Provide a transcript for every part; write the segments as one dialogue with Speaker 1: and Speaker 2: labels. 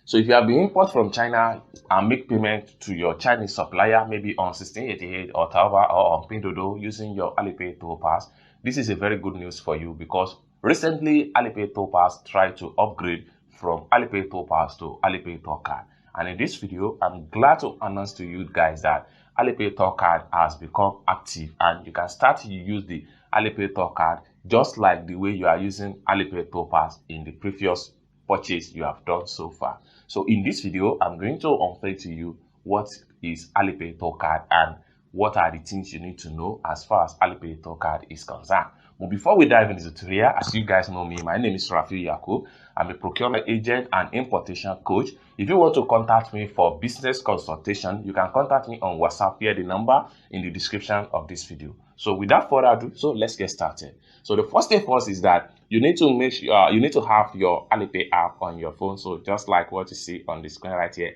Speaker 1: So if you have been import from China and make payment to your Chinese supplier, maybe on 1688 or Taobao or on Pinduoduo using your Alipay Tourcard, this is a very good news for you because recently Alipay Tourcard tried to upgrade from Alipay Tourcard to Alipay Tourcard. And in this video, I'm glad to announce to you guys that Alipay Tourcard has become active and you can start to use the Alipay Tourcard just like the way you are using Alipay Tourcard in the previous purchase you have done so far. So in this video, I'm going to unveil to you what is Alipay Tourcard and what are the things you need to know as far as Alipay Tourcard is concerned. But before we dive into the tutorial, as you guys know me, my name is Rafi Yakub. I'm a procurement agent and importation coach. If you want to contact me for business consultation, you can contact me on WhatsApp via the number in the description of this video. So without further ado, so let's get started. So the first thing first is that you need to make sure you need to have your Alipay app on your phone. So just like what you see on the screen right here.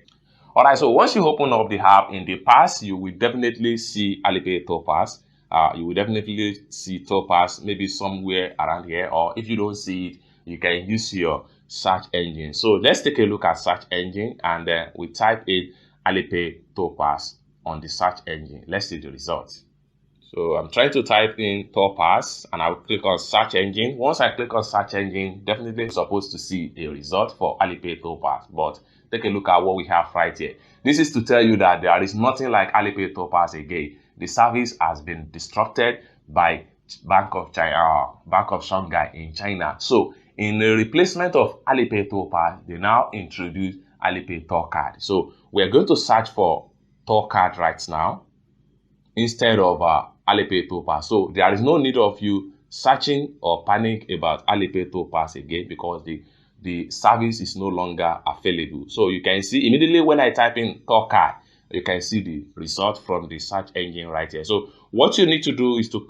Speaker 1: Alright, so once you open up the app in the past, you will definitely see Alipay Tourcard. You will definitely see Tourcard maybe somewhere around here, or if you don't see it, you can use your search engine. So let's take a look at search engine and then we type in Alipay Tourcard on the search engine. Let's see the results. So I'm trying to type in Tourcard and I'll click on search engine. Once I click on search engine, definitely I'm supposed to see a result for Alipay Tourcard. But take a look at what we have right here. This is to tell you that there is nothing like Alipay Tourcard again. The service has been disrupted by Bank of Shanghai in China. So in the replacement of Alipay Tourcard, they now introduce Alipay Tourcard. So we're going to search for Tourcard right now instead of Alipay Tourcard. So there is no need of you searching or panic about Alipay Tourcard again because the service is no longer available. So you can see immediately when I type in Tourcard, you can see the result from the search engine right here. So what you need to do is to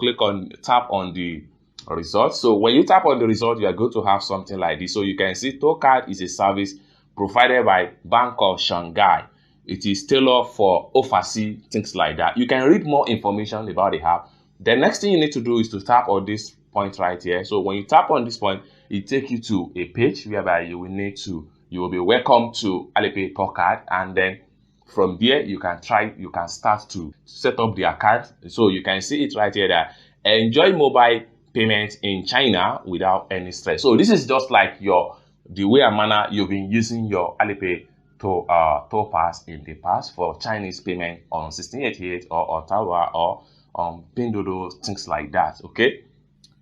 Speaker 1: tap on the result. So when you tap on the result, you are going to have something like this. So you can see Tourcard is a service provided by Bank of Shanghai. It is tailored for overseas things like that. You can read more information about the app. The next thing you need to do is to tap on this point right here. So when you tap on this point, it takes you to a page whereby you will be welcome to Alipay Tourcard, and then from there you can start to set up the account. So you can see it right here that enjoy mobile payments in China without any stress. So this is just like the way and manner you've been using your Alipay Tourcard in the past for Chinese payment on 1688 or Taobao or Pinduoduo, things like that. Okay.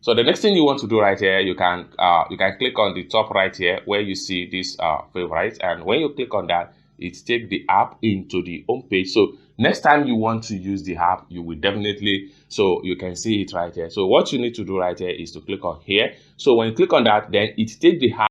Speaker 1: So the next thing you want to do right here, you can click on the top right here where you see this favorite, and when you click on that, it takes the app into the home page. So next time you want to use the app, you will definitely, so you can see it right here. So what you need to do right here is to click on here. So when you click on that, then it takes the app